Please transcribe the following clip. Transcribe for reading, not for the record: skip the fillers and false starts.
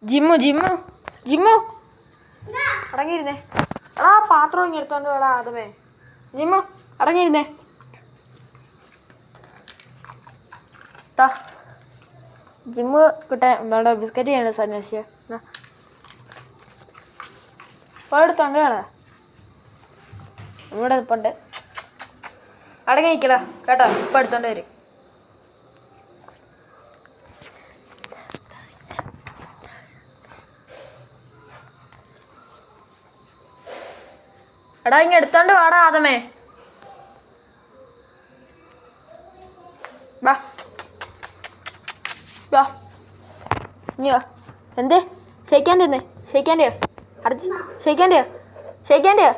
Gym gym gym അടങ്ങിയിരുന്നേ. എടാ പാത്രം ഇങ്ങനെ എടുത്തോണ്ട് വേടാ ആദമേ. ജിമ്മു അടങ്ങിയിരുന്നേ. ജിമ്മ് കിട്ടാൻ വേണ്ട ബിസ്ക്കറ്റ് ചെയ്യണ സന്യാസിയെ എടുത്തു അങ്ങനെയാണ് ഇവിടെ ഇപ്പുണ്ട്. അടങ്ങി നിൽക്കല കേട്ടോ. ഇപ്പം എടുത്തോണ്ട് വരും. എടാ ഇങ്ങ എടുത്തോണ്ട് വാടാ ആദമേ. വാ വാ ഇനി വാ. എന്തേ ഷെയ്ക്കാൻ്റെ എന്നേ ഷെയ്ക്കാൻ്റെയോ അടച്ച് ഷെയ്ക്കാൻ്റെയോ ഷെയ്ക്കാൻ്റെയോ